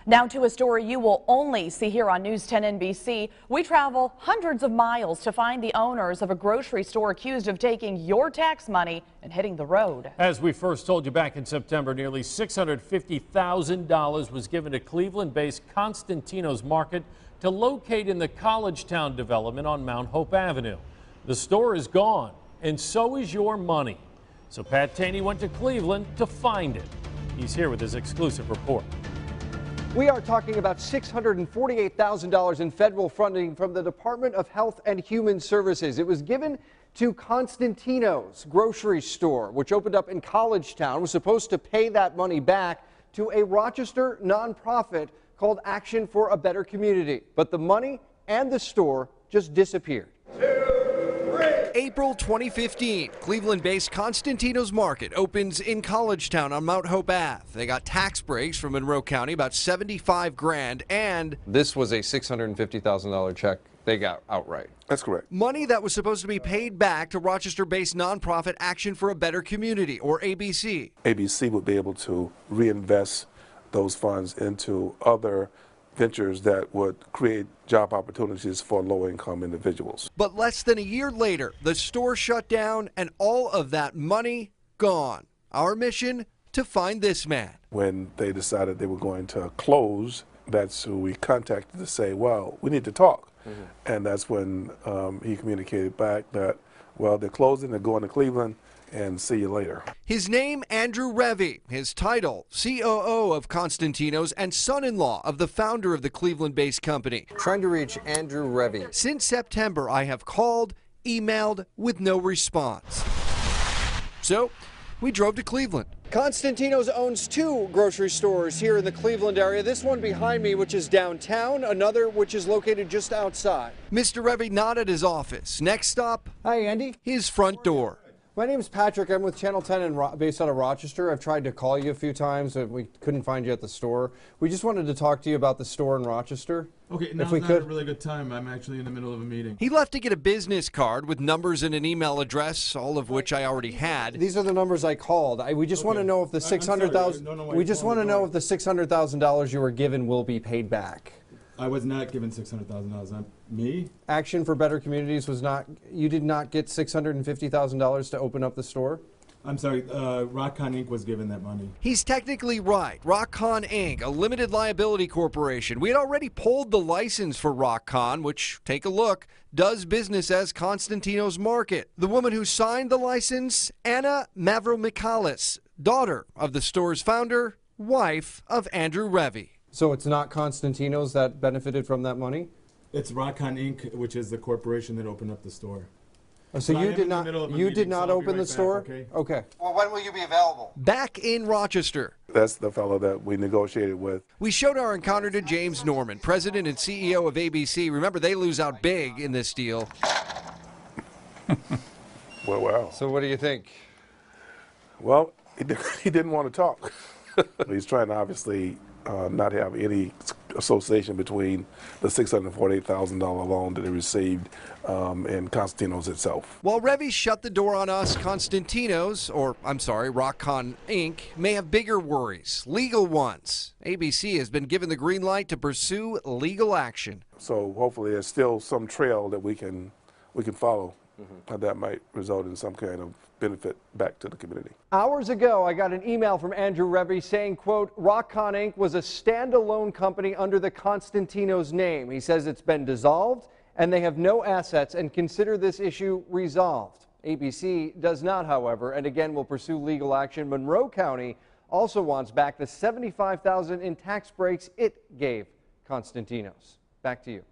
Now to a story you will only see here on News 10 NBC. We travel hundreds of miles to find the owners of a grocery store accused of taking your tax money and hitting the road. As we first told you back in September, nearly $650,000 was given to Cleveland-based Constantino's Market to locate in the College Town development on Mount Hope Avenue. The store is gone, and so is your money. So Pat Taney went to Cleveland to find it. He's here with his exclusive report. We are talking about $648,000 in federal funding from the Department of Health and Human Services. It was given to Constantino's grocery store, which opened up in College Town. Was supposed to pay that money back to a Rochester nonprofit called Action for a Better Community. But the money and the store just disappeared. April 2015, Cleveland-based Constantino's Market opens in College Town on Mount Hope Ave. They got tax breaks from Monroe County, about $75 grand, and this was a $650,000 check they got outright. That's correct. Money that was supposed to be paid back to Rochester-based nonprofit Action for a Better Community, or ABC. ABC would be able to reinvest those funds into other ventures that would create job opportunities for low-income individuals. But less than a year later, the store shut down and all of that money gone. Our mission, to find this man. When they decided they were going to close, that's who we contacted to say, well, we need to talk. And that's when he communicated back that, well, they're closing, they're going to Cleveland, and see you later. His name, Andrew Revy. His title, COO of Constantino's and son-in-law of the founder of the Cleveland-based company. Trying to reach Andrew Revy. Since September, I have called, emailed, with no response. So we drove to Cleveland. Constantino's owns two grocery stores here in the Cleveland area. This one behind me, which is downtown, another which is located just outside. Mr. Revy not at his office. Next stop, hi Andy. His front door. My name is Patrick. I'm with Channel 10 and based out of Rochester. I've tried to call you a few times, but we couldn't find you at the store. We just wanted to talk to you about the store in Rochester. Okay, now's not a really good time. I'm actually in the middle of a meeting. He left to get a business card with numbers and an email address, all of which I already had. These are the numbers I called. We just want to know if the $600,000. We just want to know if the $600,000 you were given will be paid back. I was not given $600,000. Me? Action for Better Communities was not. You did not get $650,000 to open up the store? I'm sorry, RockCon Inc. was given that money. He's technically right. RockCon Inc., a limited liability corporation. We had already pulled the license for RockCon, which, take a look, does business as Constantino's Market. The woman who signed the license, Anna Mavromichalis, daughter of the store's founder, wife of Andrew Revy. So it's not Constantino's that benefited from that money? It's RockCon Inc., which is the corporation that opened up the store. Oh, so you did not open the store? Okay. Well, when will you be available? Back in Rochester. That's the fellow that we negotiated with. We showed our encounter to James Norman, president and CEO of ABC. Remember, they lose out big in this deal. Well, wow. So what do you think? Well, he didn't want to talk. He's trying to obviously not have any association between the $648,000 loan that he received and Constantino's itself. While Revy shut the door on us, Constantino's, or I'm sorry, RockCon Inc., may have bigger worries, legal ones. ABC has been given the green light to pursue legal action. So hopefully there's still some trail that we can follow. That might result in some kind of benefit back to the community. Hours ago, I got an email from Andrew Revy saying, quote, RockCon Inc. was a standalone company under the Constantino's name. He says it's been dissolved and they have no assets and consider this issue resolved. ABC does not, however, and again will pursue legal action. Monroe County also wants back the $75,000 in tax breaks it gave Constantino's. Back to you.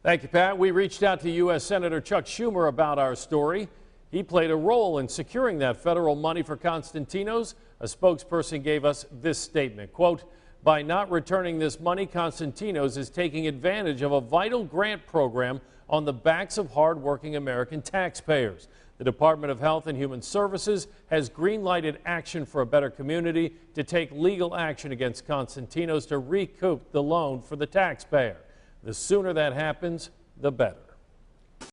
Thank you, Pat. We reached out to U.S. Senator Chuck Schumer about our story. He played a role in securing that federal money for Constantino's. A spokesperson gave us this statement, quote, by not returning this money, Constantino's is taking advantage of a vital grant program on the backs of hardworking American taxpayers. The Department of Health and Human Services has green-lighted Action for a Better Community to take legal action against Constantino's to recoup the loan for the taxpayer. The sooner that happens, the better.